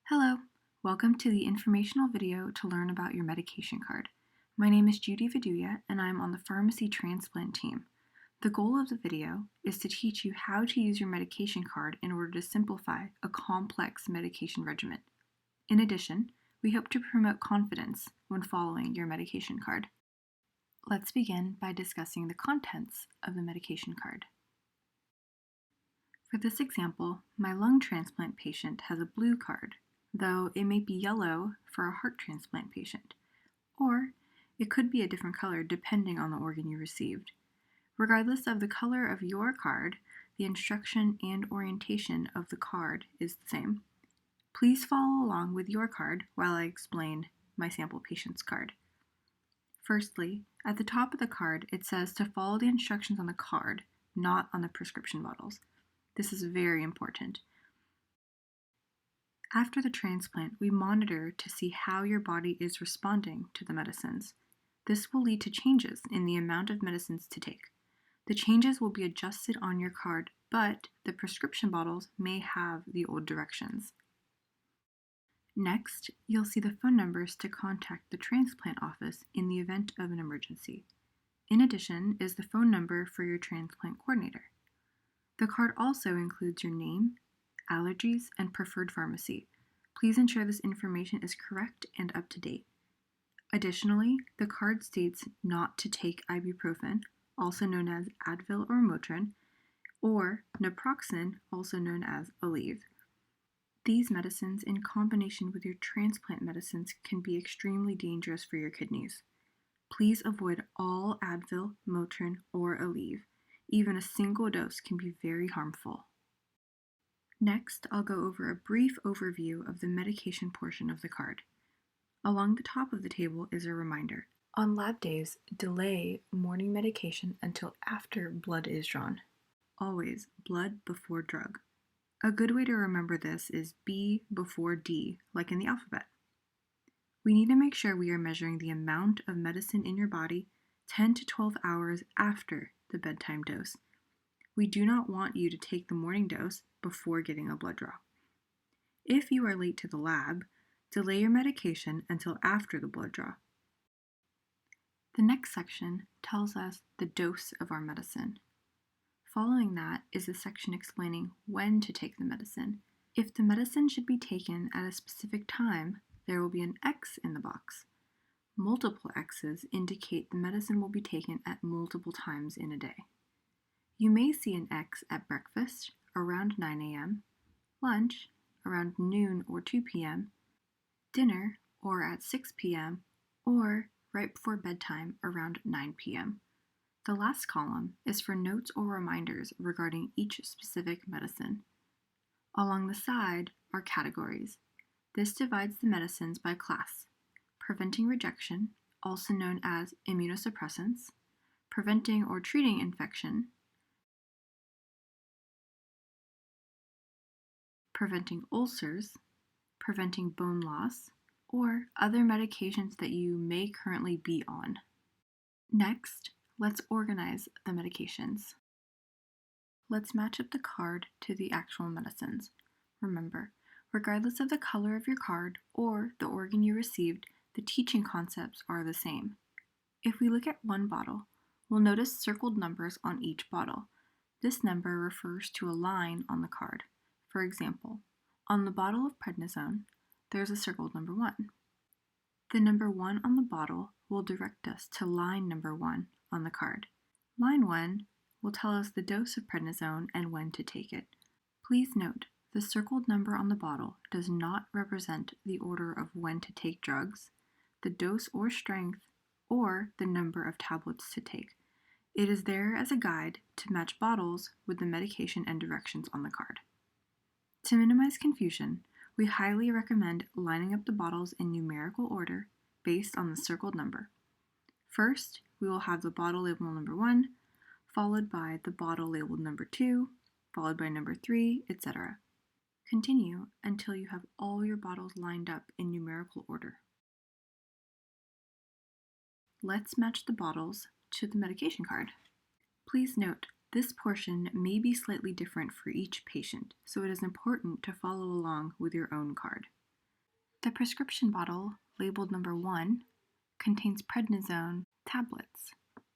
Hello, welcome to the informational video to learn about your medication card. My name is Judy Viduya and I'm on the pharmacy transplant team. The goal of the video is to teach you how to use your medication card in order to simplify a complex medication regimen. In addition, we hope to promote confidence when following your medication card. Let's begin by discussing the contents of the medication card. For this example, my lung transplant patient has a blue card, though it may be yellow for a heart transplant patient, or it could be a different color depending on the organ you received. Regardless of the color of your card, the instruction and orientation of the card is the same. Please follow along with your card while I explain my sample patient's card. Firstly, at the top of the card, it says to follow the instructions on the card, not on the prescription bottles. This is very important. After the transplant, we monitor to see how your body is responding to the medicines. This will lead to changes in the amount of medicines to take. The changes will be adjusted on your card, but the prescription bottles may have the old directions. Next, you'll see the phone numbers to contact the transplant office in the event of an emergency. In addition is the phone number for your transplant coordinator. The card also includes your name, allergies, and preferred pharmacy. Please ensure this information is correct and up to date. Additionally, the card states not to take ibuprofen, also known as Advil or Motrin, or naproxen, also known as Aleve. These medicines, in combination with your transplant medicines, can be extremely dangerous for your kidneys. Please avoid all Advil, Motrin, or Aleve. Even a single dose can be very harmful. Next, I'll go over a brief overview of the medication portion of the card. Along the top of the table is a reminder. On lab days, delay morning medication until after blood is drawn. Always blood before drug. A good way to remember this is B before D, like in the alphabet. We need to make sure we are measuring the amount of medicine in your body 10 to 12 hours after the bedtime dose. We do not want you to take the morning dose before getting a blood draw. If you are late to the lab, delay your medication until after the blood draw. The next section tells us the dose of our medicine. Following that is a section explaining when to take the medicine. If the medicine should be taken at a specific time, there will be an X in the box. Multiple X's indicate the medicine will be taken at multiple times in a day. You may see an X at breakfast around 9 a.m., lunch around noon or 2 p.m., dinner or at 6 p.m., or right before bedtime around 9 p.m. The last column is for notes or reminders regarding each specific medicine. Along the side are categories. This divides the medicines by class: preventing rejection, also known as immunosuppressants, preventing or treating infection, preventing ulcers, preventing bone loss, or other medications that you may currently be on. Next, let's organize the medications. Let's match up the card to the actual medicines. Remember, regardless of the color of your card or the organ you received, the teaching concepts are the same. If we look at one bottle, we'll notice circled numbers on each bottle. This number refers to a line on the card. For example, on the bottle of prednisone, there's a circled number 1. The number 1 on the bottle will direct us to line number 1 on the card. Line 1 will tell us the dose of prednisone and when to take it. Please note, the circled number on the bottle does not represent the order of when to take drugs, the dose or strength, or the number of tablets to take. It is there as a guide to match bottles with the medication and directions on the card. To minimize confusion, we highly recommend lining up the bottles in numerical order based on the circled number. First, we will have the bottle labeled number 1, followed by the bottle labeled number 2, followed by number 3, etc. Continue until you have all your bottles lined up in numerical order. Let's match the bottles to the medication card. Please note, this portion may be slightly different for each patient, so it is important to follow along with your own card. The prescription bottle, labeled number 1, contains prednisone tablets.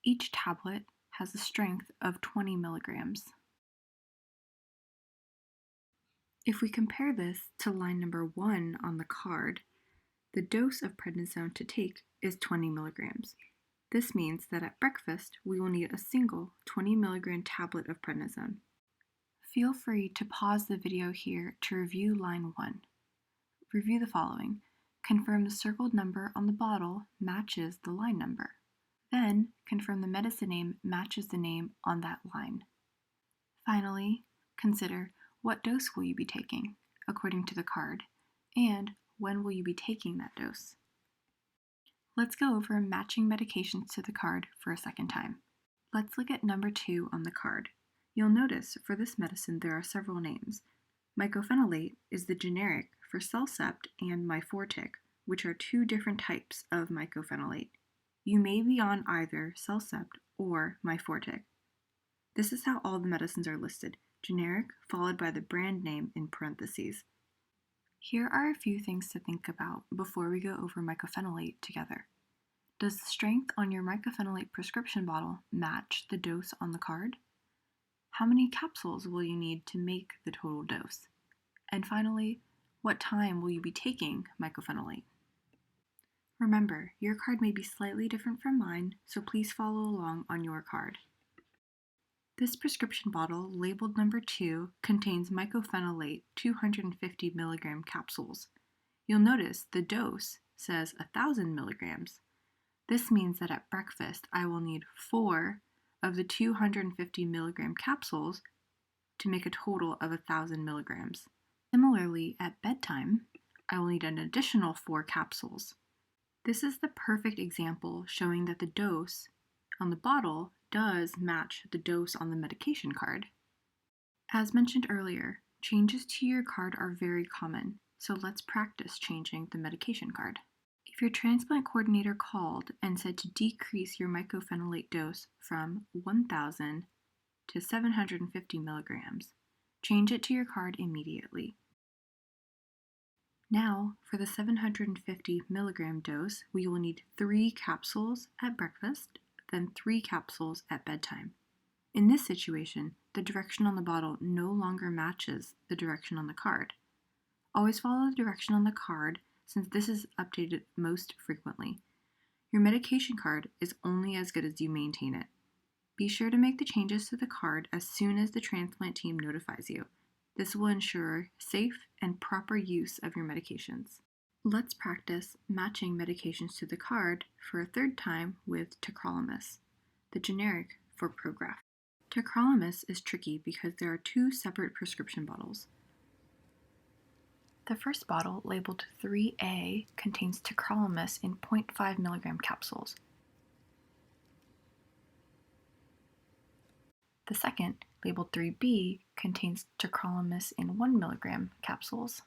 Each tablet has a strength of 20 milligrams. If we compare this to line number 1 on the card, the dose of prednisone to take is 20 milligrams. This means that at breakfast, we will need a single 20 milligram tablet of prednisone. Feel free to pause the video here to review line 1. Review the following. Confirm the circled number on the bottle matches the line number. Then, confirm the medicine name matches the name on that line. Finally, consider what dose will you be taking, according to the card, and when will you be taking that dose. Let's go over matching medications to the card for a second time. Let's look at number 2 on the card. You'll notice for this medicine there are several names. Mycophenolate is the generic for Cellcept and Myfortic, which are 2 different types of mycophenolate. You may be on either Cellcept or Myfortic. This is how all the medicines are listed, generic followed by the brand name in parentheses. Here are a few things to think about before we go over mycophenolate together. Does the strength on your mycophenolate prescription bottle match the dose on the card? How many capsules will you need to make the total dose? And finally, what time will you be taking mycophenolate? Remember, your card may be slightly different from mine, so please follow along on your card. This prescription bottle, labeled number 2, contains mycophenolate 250 milligram capsules. You'll notice the dose says 1,000 milligrams. This means that at breakfast I will need 4 of the 250 milligram capsules to make a total of 1,000 milligrams. Similarly, at bedtime, I will need an additional 4 capsules. This is the perfect example showing that the dose on the bottle does match the dose on the medication card. As mentioned earlier, changes to your card are very common, so let's practice changing the medication card. If your transplant coordinator called and said to decrease your mycophenolate dose from 1,000 to 750 milligrams, change it to your card immediately. Now, for the 750 milligram dose, we will need 3 capsules at breakfast, then 3 capsules at bedtime. In this situation, the direction on the bottle no longer matches the direction on the card. Always follow the direction on the card since this is updated most frequently. Your medication card is only as good as you maintain it. Be sure to make the changes to the card as soon as the transplant team notifies you. This will ensure safe and proper use of your medications. Let's practice matching medications to the card for a third time with tacrolimus, the generic for Prograf. Tacrolimus is tricky because there are 2 separate prescription bottles. The first bottle, labeled 3A, contains tacrolimus in 0.5 milligram capsules. The second, labeled 3B, contains tacrolimus in 1 milligram capsules.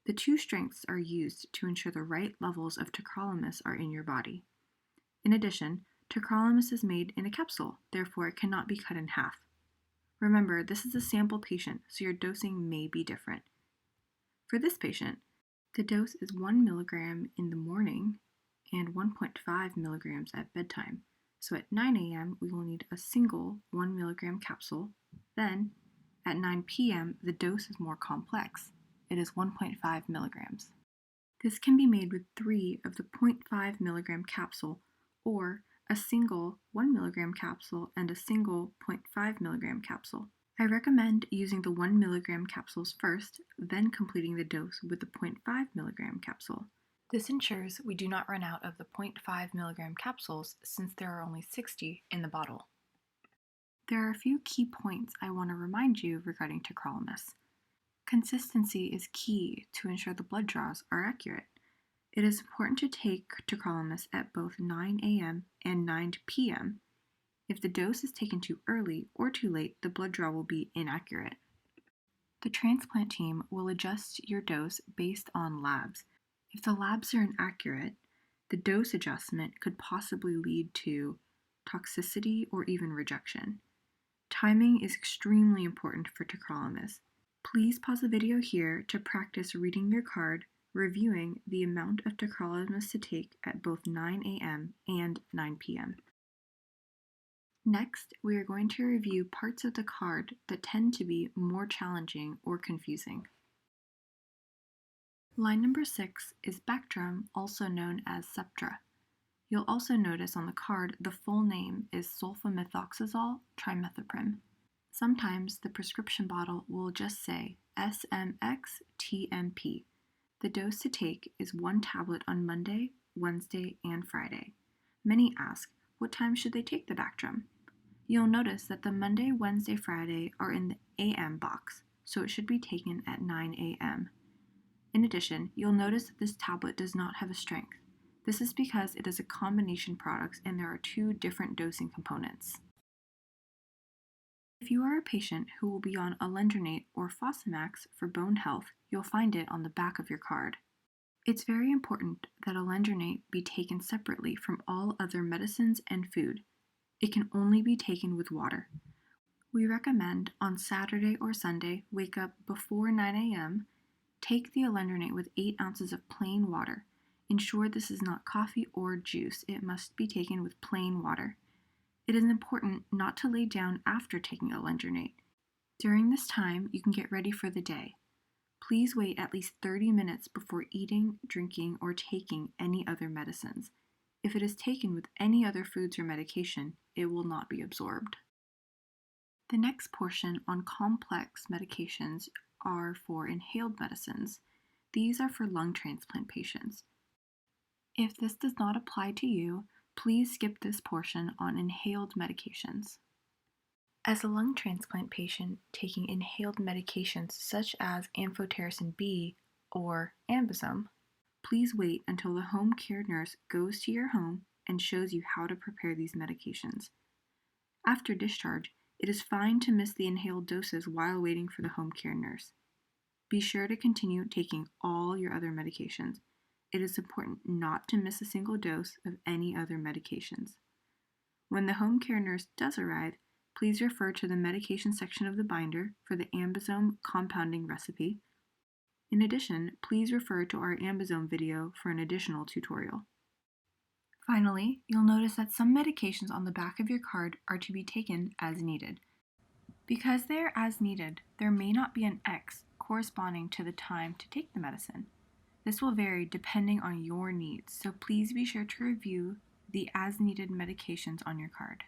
The 2 strengths are used to ensure the right levels of tacrolimus are in your body. In addition, tacrolimus is made in a capsule, therefore it cannot be cut in half. Remember, this is a sample patient, so your dosing may be different. For this patient, the dose is 1 milligram in the morning and 1.5 milligrams at bedtime. So at 9 a.m., we will need a single 1 milligram capsule. Then, at 9 p.m., the dose is more complex. It is 1.5 milligrams. This can be made with 3 of the 0.5 milligram capsule or a single 1 milligram capsule and a single 0.5 milligram capsule. I recommend using the 1 milligram capsules first, then completing the dose with the 0.5 milligram capsule. This ensures we do not run out of the 0.5 milligram capsules since there are only 60 in the bottle. There are a few key points I want to remind you regarding tacrolimus. Consistency is key to ensure the blood draws are accurate. It is important to take tacrolimus at both 9 a.m. and 9 p.m. If the dose is taken too early or too late, the blood draw will be inaccurate. The transplant team will adjust your dose based on labs. If the labs are inaccurate, the dose adjustment could possibly lead to toxicity or even rejection. Timing is extremely important for tacrolimus. Please pause the video here to practice reading your card, reviewing the amount of tacrolimus to take at both 9 a.m. and 9 p.m. Next, we are going to review parts of the card that tend to be more challenging or confusing. Line number 6 is Bactrim, also known as Septra. You'll also notice on the card the full name is sulfamethoxazole trimethoprim. Sometimes the prescription bottle will just say SMX-TMP. The dose to take is 1 tablet on Monday, Wednesday, and Friday. Many ask, what time should they take the Bactrim? You'll notice that the Monday, Wednesday, Friday are in the AM box, so it should be taken at 9 a.m. In addition, you'll notice that this tablet does not have a strength. This is because it is a combination product and there are 2 different dosing components. If you are a patient who will be on alendronate or Fosamax for bone health, you'll find it on the back of your card. It's very important that alendronate be taken separately from all other medicines and food. It can only be taken with water. We recommend on Saturday or Sunday, wake up before 9 a.m., take the alendronate with 8 ounces of plain water. Ensure this is not coffee or juice. It must be taken with plain water. It is important not to lay down after taking alendronate. During this time, you can get ready for the day. Please wait at least 30 minutes before eating, drinking, or taking any other medicines. If it is taken with any other foods or medication, it will not be absorbed. The next portion on complex medications are for inhaled medicines. These are for lung transplant patients. If this does not apply to you, please skip this portion on inhaled medications. As a lung transplant patient taking inhaled medications such as amphotericin B or Ambisome, please wait until the home care nurse goes to your home and shows you how to prepare these medications. After discharge, it is fine to miss the inhaled doses while waiting for the home care nurse. Be sure to continue taking all your other medications. It is important not to miss a single dose of any other medications. When the home care nurse does arrive, please refer to the medication section of the binder for the Ambisome compounding recipe. In addition, please refer to our Ambisome video for an additional tutorial. Finally, you'll notice that some medications on the back of your card are to be taken as needed. Because they are as needed, there may not be an X corresponding to the time to take the medicine. This will vary depending on your needs, so please be sure to review the as-needed medications on your card.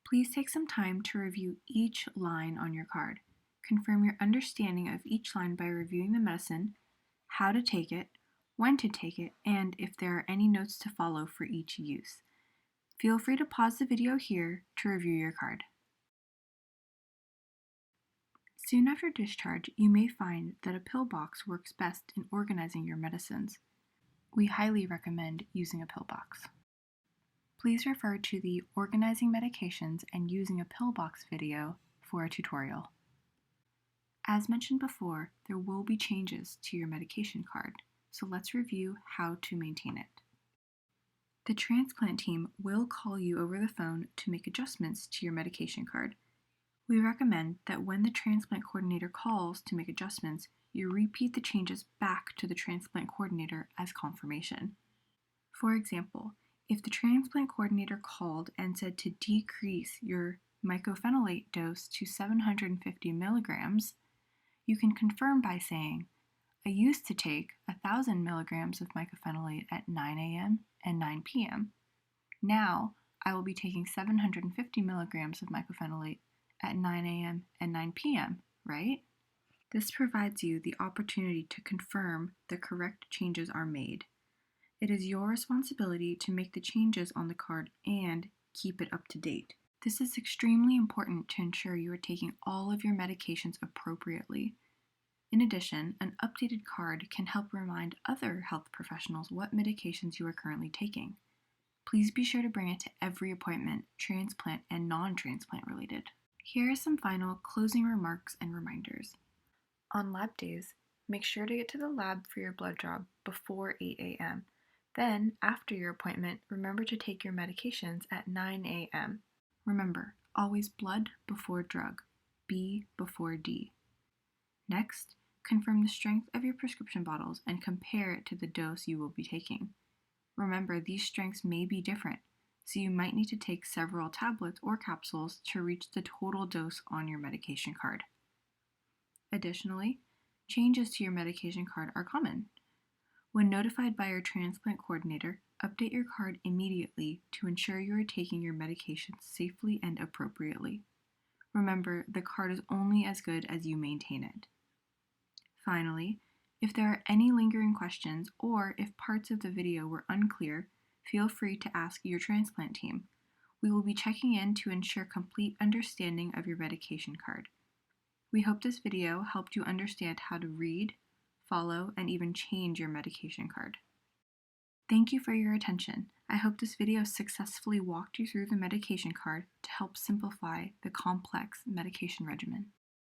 Please take some time to review each line on your card. Confirm your understanding of each line by reviewing the medicine, how to take it, when to take it, and if there are any notes to follow for each use. Feel free to pause the video here to review your card. Soon after discharge, you may find that a pill box works best in organizing your medicines. We highly recommend using a pill box. Please refer to the Organizing Medications and Using a Pill Box video for a tutorial. As mentioned before, there will be changes to your medication card, so let's review how to maintain it. The transplant team will call you over the phone to make adjustments to your medication card. We recommend that when the transplant coordinator calls to make adjustments, you repeat the changes back to the transplant coordinator as confirmation. For example, if the transplant coordinator called and said to decrease your mycophenolate dose to 750 milligrams, you can confirm by saying, I used to take 1,000 milligrams of mycophenolate at 9 a.m. and 9 p.m. Now, I will be taking 750 milligrams of mycophenolate at 9 a.m. and 9 p.m., right? This provides you the opportunity to confirm the correct changes are made. It is your responsibility to make the changes on the card and keep it up to date. This is extremely important to ensure you are taking all of your medications appropriately. In addition, an updated card can help remind other health professionals what medications you are currently taking. Please be sure to bring it to every appointment, transplant and non-transplant related. Here are some final closing remarks and reminders. On lab days, make sure to get to the lab for your blood draw before 8 a.m. Then, after your appointment, remember to take your medications at 9 a.m. Remember, always blood before drug, B before D. Next, confirm the strength of your prescription bottles and compare it to the dose you will be taking. Remember, these strengths may be different, so you might need to take several tablets or capsules to reach the total dose on your medication card. Additionally, changes to your medication card are common. When notified by your transplant coordinator, update your card immediately to ensure you are taking your medications safely and appropriately. Remember, the card is only as good as you maintain it. Finally, if there are any lingering questions or if parts of the video were unclear, feel free to ask your transplant team. We will be checking in to ensure complete understanding of your medication card. We hope this video helped you understand how to read, follow, and even change your medication card. Thank you for your attention. I hope this video successfully walked you through the medication card to help simplify the complex medication regimen.